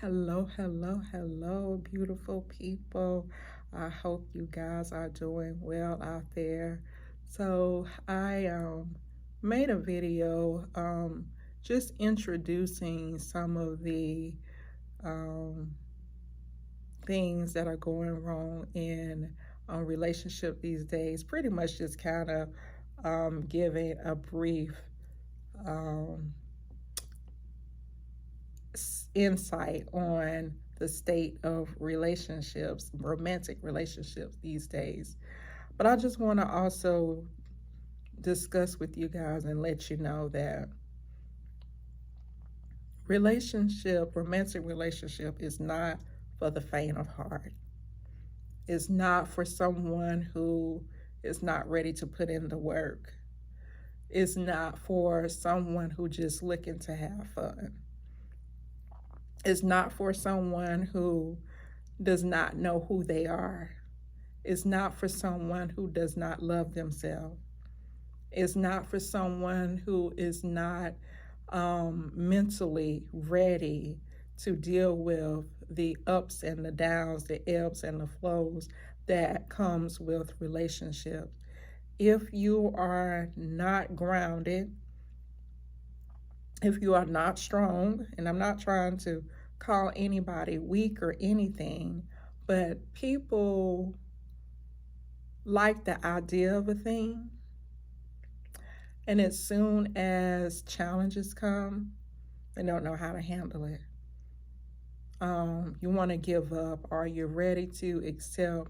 Hello, hello, hello, beautiful people. I hope you guys are doing well out there. So, I made a video just introducing some of the um, things that are going wrong in relationship these days. Pretty much just kind of giving a brief um, insight on the state of relationships, romantic relationships these days. But I just want to also discuss with you guys and let you know that romantic relationship is not for the faint of heart. It's not for someone who is not ready to put in the work. It's not for someone who just looking to have fun. It's not for someone who does not know who they are. It's not for someone who does not love themselves. It's not for someone who is not mentally ready to deal with the ups and the downs, the ebbs and the flows that comes with relationships. If you are not grounded, if you are not strong, and I'm not trying to call anybody weak or anything, but people like the idea of a thing, and as soon as challenges come, they don't know how to handle it. You want to give up, or you're ready to accept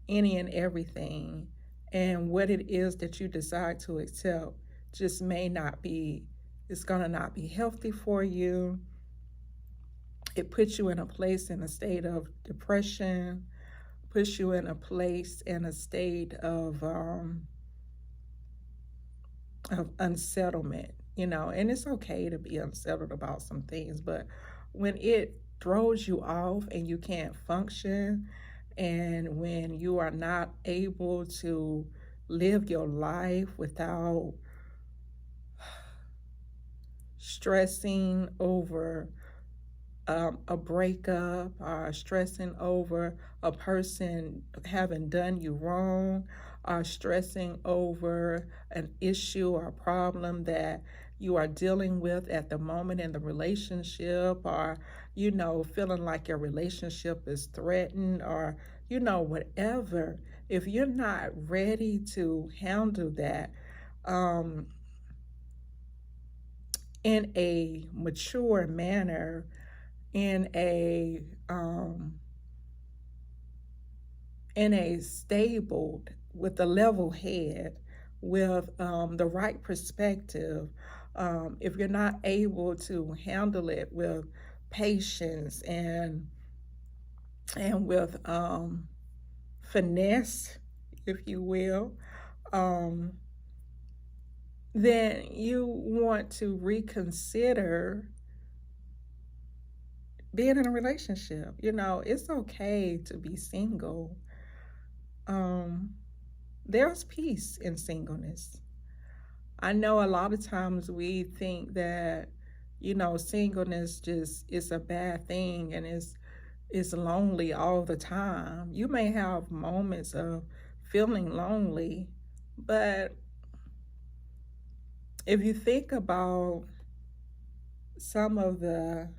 any and everything, and what it is that you decide to accept just may not be, it's going to not be healthy for you. It puts you in a place, in a state of depression, puts you in a place, in a state of unsettlement, and it's okay to be unsettled about some things, but when it throws you off and you can't function, and when you are not able to live your life without stressing over a breakup, or stressing over a person having done you wrong, or stressing over an issue or a problem that you are dealing with at the moment in the relationship, or feeling like your relationship is threatened, or whatever. If you're not ready to handle that um, in a mature manner, in a stable, with a level head, with the right perspective, if you're not able to handle it with patience and with finesse, if you will, um, then you want to reconsider being in a relationship. It's okay to be single. There's peace in singleness. I know a lot of times we think that, singleness just is a bad thing, and it's lonely all the time. You may have moments of feeling lonely, but if you think about some of the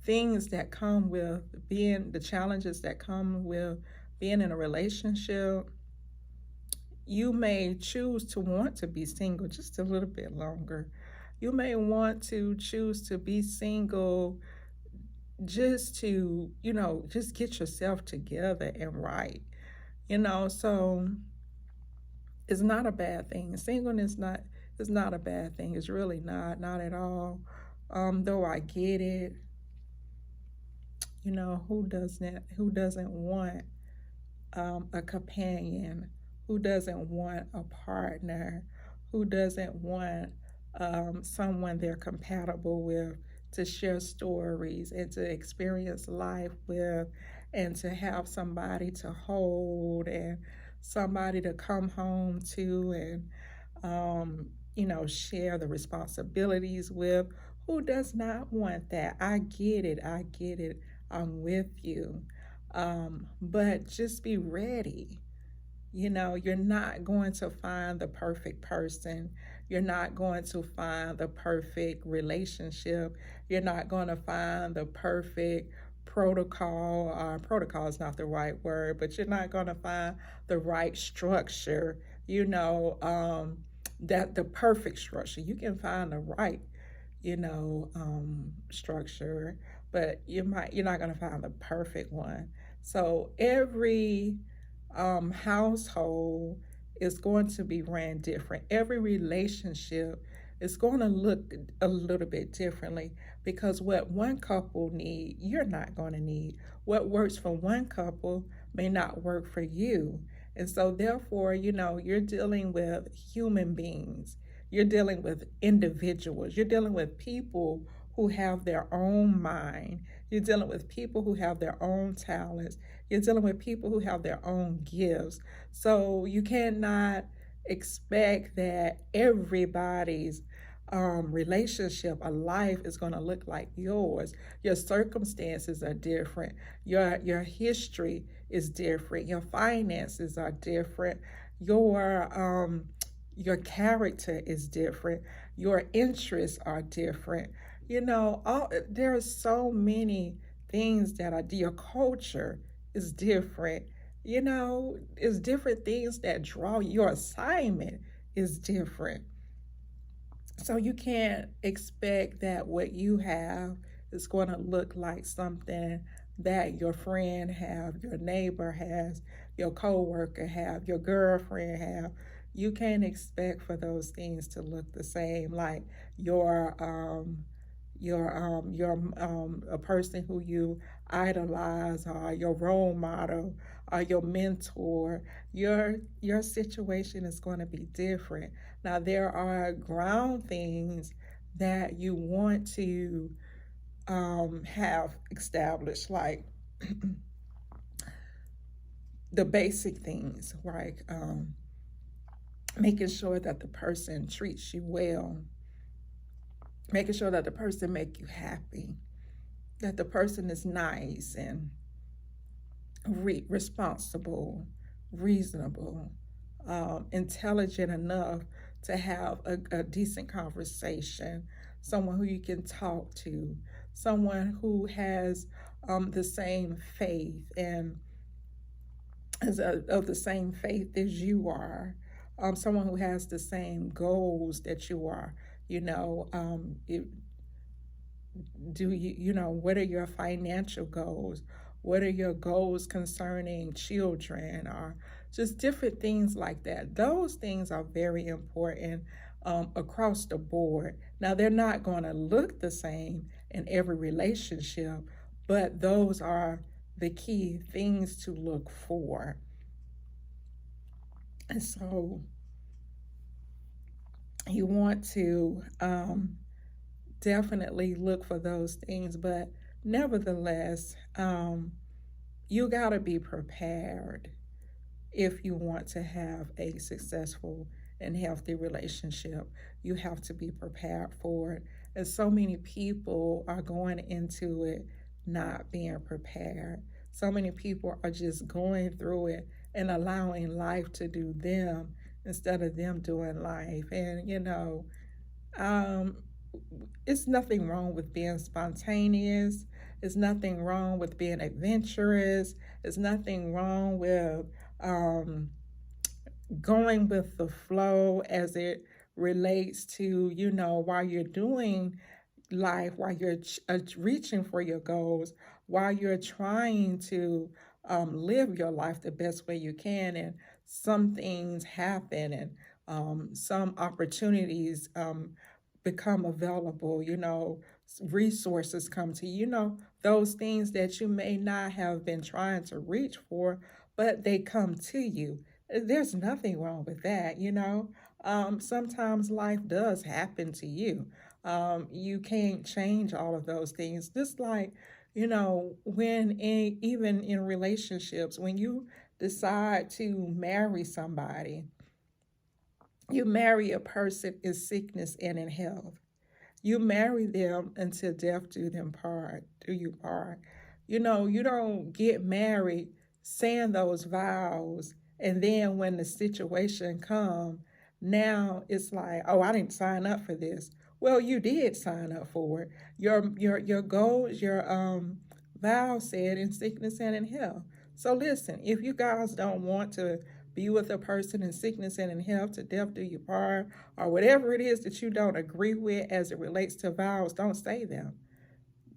things that come with the challenges that come with being in a relationship, you may choose to want to be single just a little bit longer. You may want to choose to be single just to, just get yourself together and right. So it's not a bad thing. Singleness is not a bad thing. It's really not at all. Though I get it. Who doesn't want a companion? Who doesn't want a partner? Who doesn't want someone they're compatible with, to share stories and to experience life with, and to have somebody to hold, and somebody to come home to, and share the responsibilities with? Who does not want that? I get it. I get it. I'm with you. But just be ready. You know, you're not going to find the perfect person. You're not going to find the perfect relationship. You're not going to find the perfect protocol. Protocol is not the right word, but you're not going to find the right structure. You know, that the perfect structure. You can find the right, structure, but you're not going to find the perfect one. So every household is going to be ran different. Every relationship is going to look a little bit differently because what one couple need, you're not going to need. What works for one couple may not work for you. And so, therefore, you're dealing with human beings. You're dealing with individuals. You're dealing with people who have their own mind. You're dealing with people who have their own talents. You're dealing with people who have their own gifts. So you cannot expect that everybody's relationship or life is going to look like yours. Your circumstances are different. Your history is different. Your finances are different. Your character is different. Your interests are different. There are so many things that are your culture is different. It's different things that draw your assignment is different. So you can't expect that what you have is going to look like something that your friend have, your neighbor has, your coworker have, your girlfriend have. You can't expect for those things to look the same. Like your a person who you idolize, or your role model, or your mentor. Your situation is going to be different. Now there are ground things that you want to have established, like the basic things, like making sure that the person treats you well, making sure that the person make you happy, that the person is nice and responsible, reasonable, intelligent enough to have a decent conversation, someone who you can talk to, someone who has the same faith and of the same faith as you are, someone who has the same goals that you are. You know, it, what are your financial goals? What are your goals concerning children, or just different things like that? Those things are very important across the board. Now, they're not going to look the same in every relationship, but those are the key things to look for. And so you want to definitely look for those things, but nevertheless, you got to be prepared if you want to have a successful and healthy relationship. You have to be prepared for it. And so many people are going into it not being prepared. So many people are just going through it and allowing life to do them instead of them doing life. And, um, it's nothing wrong with being spontaneous. It's nothing wrong with being adventurous. It's nothing wrong with um, going with the flow as it relates to, while you're doing life, while you're reaching for your goals, while you're trying to live your life the best way you can. And some things happen, and some opportunities become available, resources come to you, those things that you may not have been trying to reach for, but they come to you. There's nothing wrong with that. Sometimes life does happen to you. You can't change all of those things. Just like, even in relationships, when you decide to marry somebody, you marry a person in sickness and in health. You marry them until death do them part, do you part. You don't get married saying those vows, and then when the situation come, now it's like, oh, I didn't sign up for this. Well, you did sign up for it. Your goals, your vows said in sickness and in health. So listen, if you guys don't want to be with a person in sickness and in health, to death do you part, or whatever it is that you don't agree with as it relates to vows, don't say them.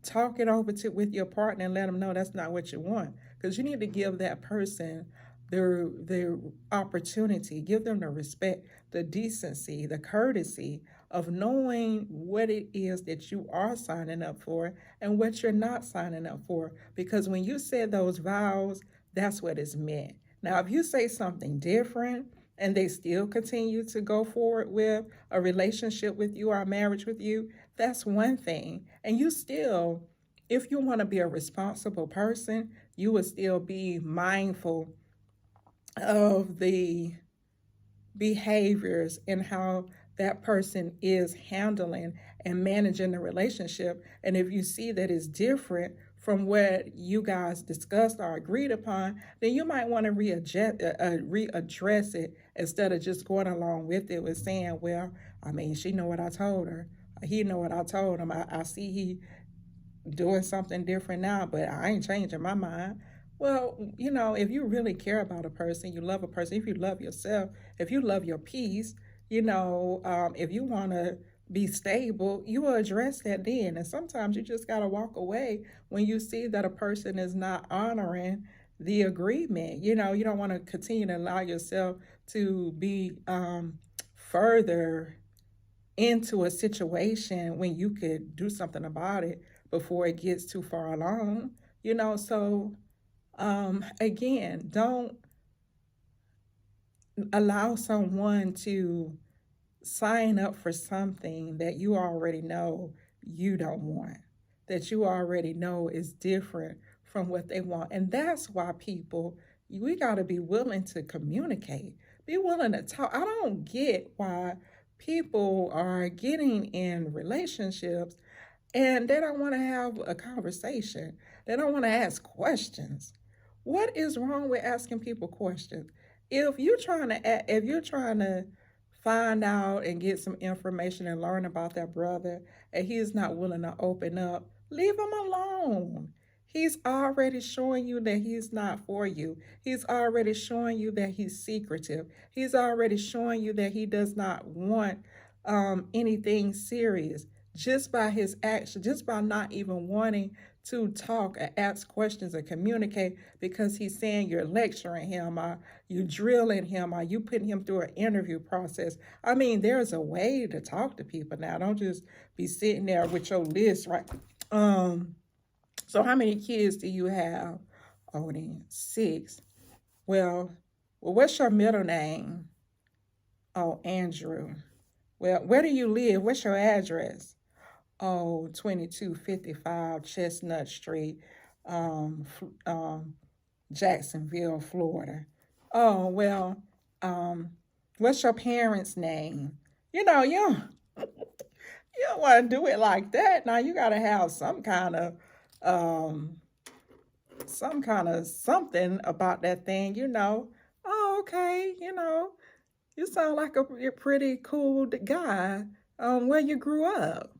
Talk it over with your partner and let them know that's not what you want, because you need to give that person their opportunity, give them the respect, the decency, the courtesy of knowing what it is that you are signing up for and what you're not signing up for, because when you said those vows, that's what is meant. Now if you say something different and they still continue to go forward with a relationship with you or a marriage with you, that's one thing. And you still, if you want to be a responsible person, you will still be mindful of the behaviors and how that person is handling and managing the relationship. And if you see that it's different from what you guys discussed or agreed upon, then you might want to readdress it instead of just going along with it with saying, well, I mean, she know what I told her. He know what I told him. I see he doing something different now, but I ain't changing my mind. Well, if you really care about a person, you love a person, if you love yourself, if you love your peace, if you want to be stable, you will address that then. And sometimes you just got to walk away when you see that a person is not honoring the agreement. You don't want to continue to allow yourself to be further into a situation when you could do something about it before it gets too far along. So again, don't allow someone to sign up for something that you already know you don't want, that you already know is different from what they want. And that's why we got to be willing to communicate, be willing to talk. I don't get why people are getting in relationships and they don't want to have a conversation. They don't want to ask questions. What is wrong with asking people questions? If you're trying to find out and get some information and learn about that brother, and he's not willing to open up, leave him alone. He's already showing you that he's not for you. He's already showing you that he's secretive. He's already showing you that he does not want anything serious, just by his action, just by not even wanting to talk or ask questions or communicate, because he's saying you're lecturing him or you drilling him or you putting him through an interview process. I mean, there's a way to talk to people now. Don't just be sitting there with your list, right? So how many kids do you have? Odin? 6. Well, what's your middle name? Oh, Andrew. Well, where do you live? What's your address? Oh, 2255 Chestnut Street, Jacksonville, Florida. Oh, well, what's your parents' name? You don't want to do it like that. Now you got to have some kind of something about that thing. Oh, okay. You sound like a pretty cool guy. Where you grew up?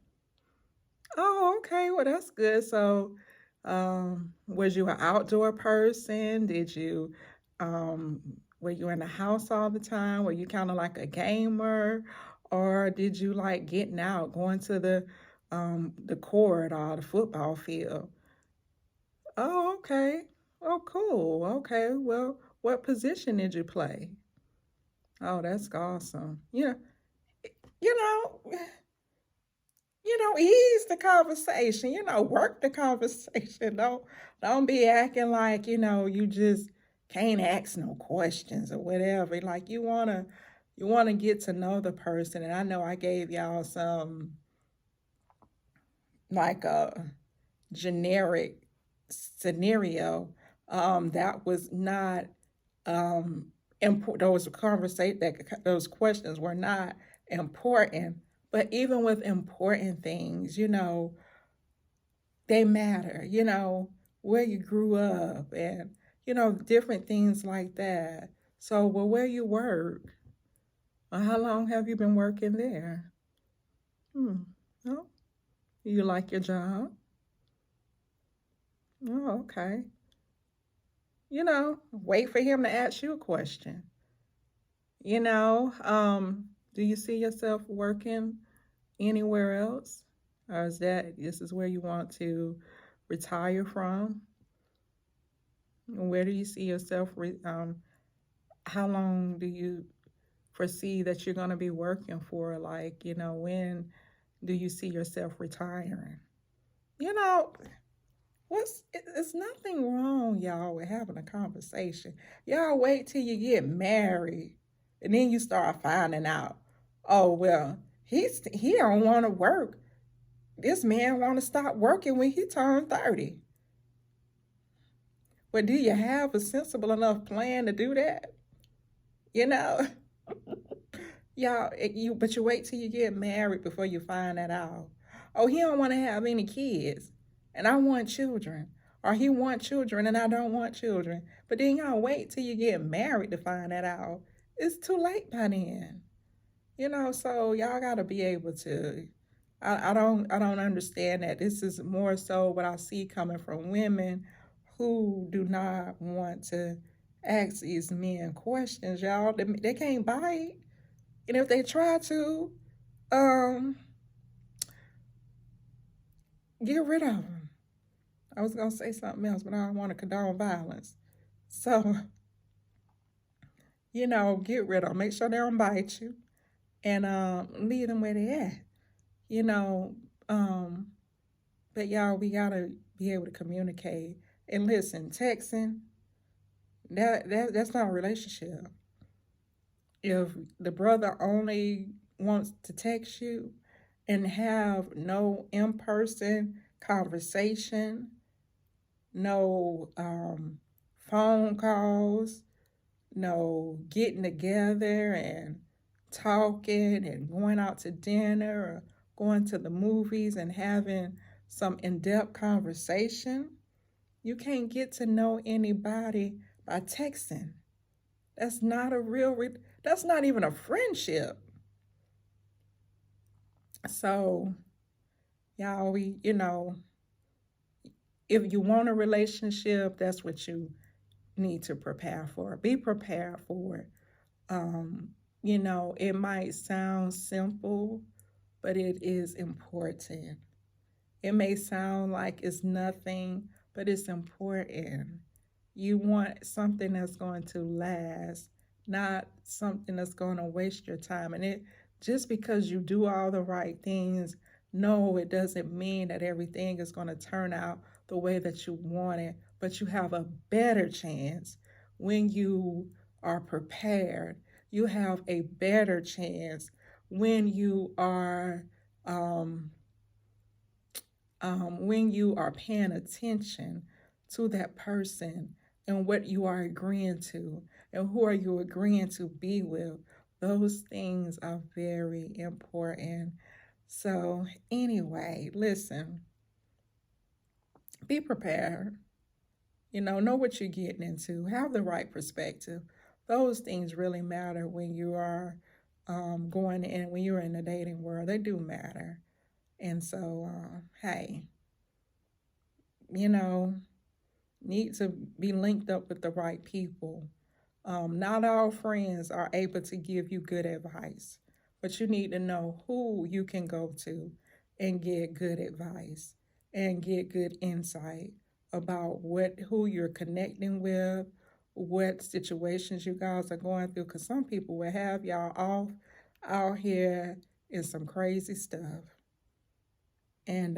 Oh, okay. Well, that's good. So, was you an outdoor person? Were you in the house all the time? Were you kind of like a gamer? Or did you like getting out, going to the court or the football field? Oh, okay. Oh, cool. Okay. Well, what position did you play? Oh, that's awesome. Yeah. You know, ease the conversation, work the conversation. Don't be acting like, you just can't ask no questions or whatever. Like you wanna get to know the person. And I know I gave y'all some like a generic scenario that was not important. Those questions were not important, But even with important things, they matter, where you grew up and, different things like that. So, well, where you work, or how long have you been working there? Hmm. Oh, you like your job? Oh, okay. Wait for him to ask you a question. Do you see yourself working anywhere else? Or is this is where you want to retire from? Where do you see yourself? How long do you foresee that you're going to be working for? Like, when do you see yourself retiring? You know, it's nothing wrong, y'all, with having a conversation. Y'all wait till you get married and then you start finding out, oh, well, he don't want to work. This man want to stop working when he turned 30. But do you have a sensible enough plan to do that? You know? Y'all, but you wait till you get married before you find that out. Oh, he don't want to have any kids, and I want children. Or he want children, and I don't want children. But then y'all wait till you get married to find that out. It's too late by then. So y'all gotta be able to. I don't understand that. This is more so what I see coming from women who do not want to ask these men questions, y'all. They can't bite. And if they try to, um, get rid of them. I was gonna say something else, but I don't want to condone violence. So, get rid of them. Make sure they don't bite you, and leave them where they at. You know, um, but y'all, we gotta be able to communicate. And listen, texting that's not a relationship. If the brother only wants to text you and have no in-person conversation, no phone calls, no getting together and talking and going out to dinner or going to the movies and having some in-depth conversation, you can't get to know anybody by texting. That's not a that's not even a friendship. So, y'all, if you want a relationship, that's what you need to prepare for. Be prepared for it. It might sound simple, but it is important. It may sound like it's nothing, but it's important. You want something that's going to last, not something that's going to waste your time. And it just because you do all the right things, no, it doesn't mean that everything is going to turn out the way that you want it, but you have a better chance when you are prepared. You have a better chance when you are paying attention to that person and what you are agreeing to and who are you agreeing to be with. Those things are very important. So, anyway, listen, be prepared. Know what you're getting into. Have the right perspective. Those things really matter when you are going in, when you're in the dating world. They do matter. And so, hey, need to be linked up with the right people. Not all friends are able to give you good advice, but you need to know who you can go to and get good advice and get good insight about who you're connecting with, what situations you guys are going through. Because some people will have y'all off out here in some crazy stuff, and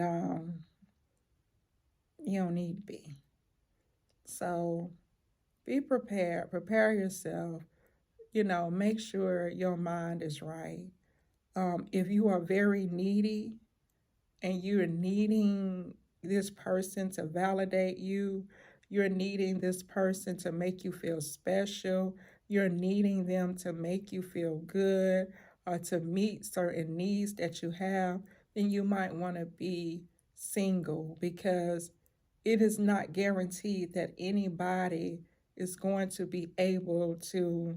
you don't need to be. So be prepared. Prepare yourself. Make sure your mind is right. If you are very needy and you're needing this person to validate you, you're needing this person to make you feel special, you're needing them to make you feel good, or to meet certain needs that you have, then you might want to be single, because it is not guaranteed that anybody is going to be able to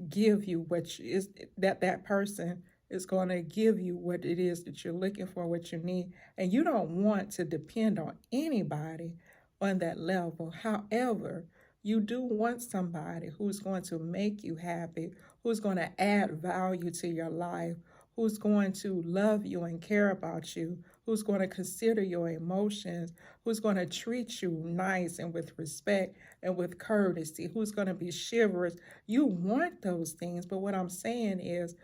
give you what you, is that that person is going to give you what it is that you're looking for, what you need, and you don't want to depend on anybody on that level. However, you do want somebody who's going to make you happy, who's going to add value to your life, who's going to love you and care about you, who's going to consider your emotions, who's going to treat you nice and with respect and with courtesy, who's going to be chivalrous. You want those things, but what I'm saying is,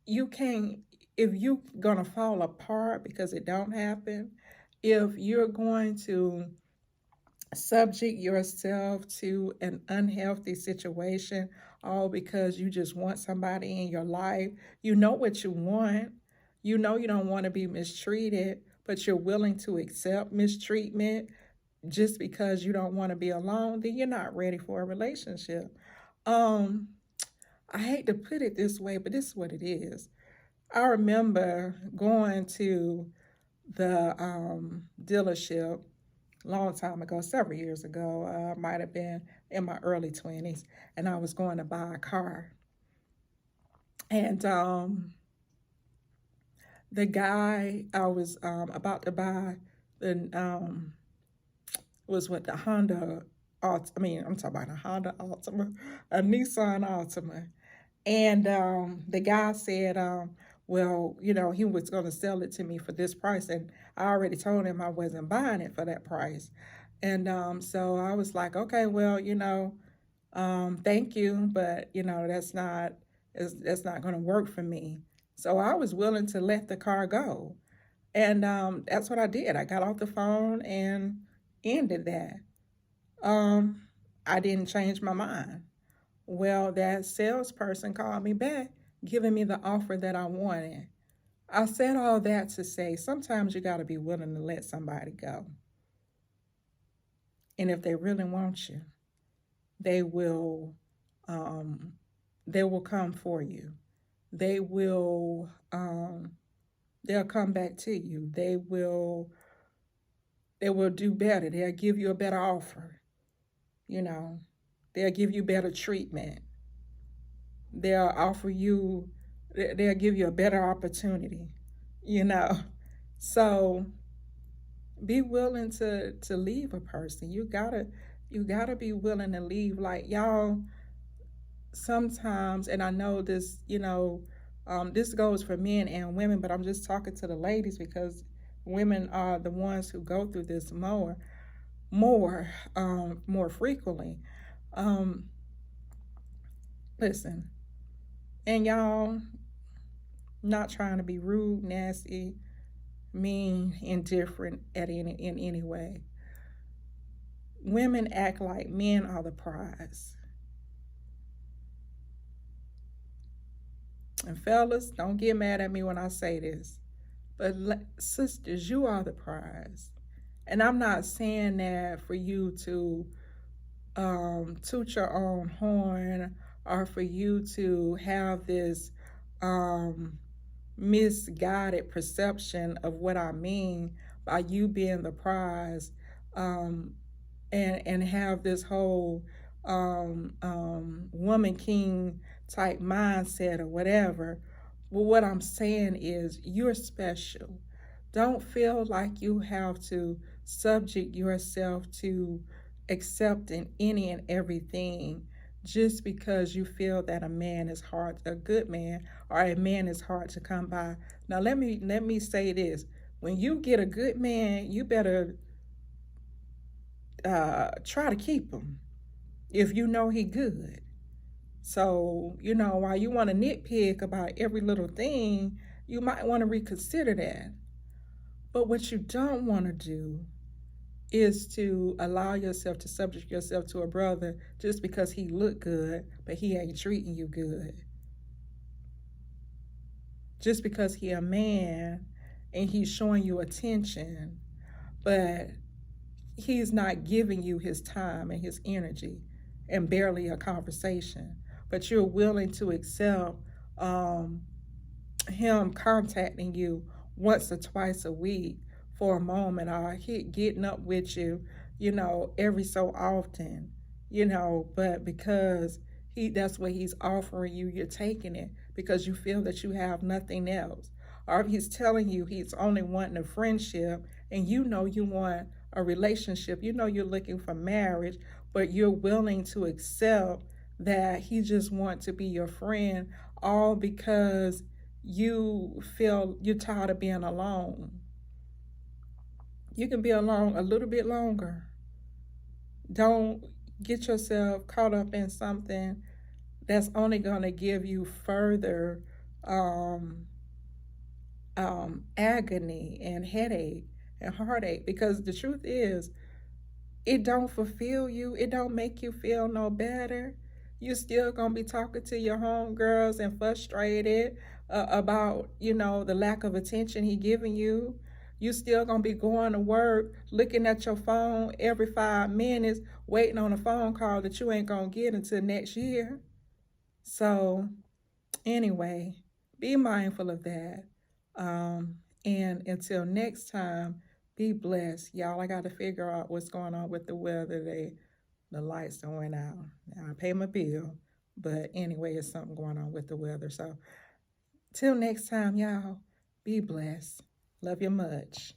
you can't, if you're going to fall apart because it don't happen, if you're going to subject yourself to an unhealthy situation, all because you just want somebody in your life. You know what you want. You know you don't want to be mistreated, but you're willing to accept mistreatment just because you don't want to be alone, then you're not ready for a relationship. Um, I hate to put it this way, but this is what it is. I remember going to the dealership long time ago, several years ago. Might have been in my early 20s, and I was going to buy a car. And the guy I was about to buy the was with the Honda. I'm talking about a Honda Altima, a Nissan Altima. And the guy said, well, he was going to sell it to me for this price. And I already told him I wasn't buying it for that price. And so I was like, okay, well, thank you, but, that's not going to work for me. So I was willing to let the car go. And that's what I did. I got off the phone and ended that. I didn't change my mind. Well, that salesperson called me back, giving me the offer that I wanted. I said all that to say sometimes you got to be willing to let somebody go. And if they really want you, they will come for you. They will they'll come back to you. They will do better. They'll give you a better offer. They'll give you better treatment. They'll offer you, they'll give you a better opportunity, So be willing to leave a person. You gotta be willing to leave. Like, y'all, sometimes, and I know this, this goes for men and women, but I'm just talking to the ladies because women are the ones who go through this more frequently. Listen, and y'all, not trying to be rude, nasty, mean, indifferent in any way. Women act like men are the prize. And fellas, don't get mad at me when I say this, but sisters, you are the prize. And I'm not saying that for you to toot your own horn, or for you to have this misguided perception of what I mean by you being the prize, and have this whole woman king type mindset or whatever. Well, what I'm saying is, you're special. Don't feel like you have to subject yourself to accepting any and everything just because you feel that a good man or a man is hard to come by. Now let me say this. When you get a good man, you better try to keep him if you know he good. So, while you want to nitpick about every little thing, you might want to reconsider that. But what you don't want to do is to allow yourself to subject yourself to a brother just because he look good, but he ain't treating you good. Just because he a man and he's showing you attention, but he's not giving you his time and his energy and barely a conversation. But you're willing to accept um, him contacting you once or twice a week for a moment, or he getting up with you, every so often, but because that's what he's offering you, you're taking it because you feel that you have nothing else. Or if he's telling you he's only wanting a friendship and you want a relationship, you're looking for marriage, but you're willing to accept that he just wants to be your friend, all because you feel you're tired of being alone. You can be alone a little bit longer. Don't get yourself caught up in something that's only going to give you further um, agony and headache and heartache. Because the truth is, it don't fulfill you. It don't make you feel no better. You still gonna be talking to your homegirls and frustrated about the lack of attention he giving you. You still gonna be going to work, looking at your phone every 5 minutes, waiting on a phone call that you ain't gonna get until next year. So anyway, be mindful of that. And until next time, be blessed. Y'all, I got to figure out what's going on with the weather. The lights don't went out. Now, I pay my bill. But anyway, it's something going on with the weather. So till next time, y'all, be blessed. Love you much.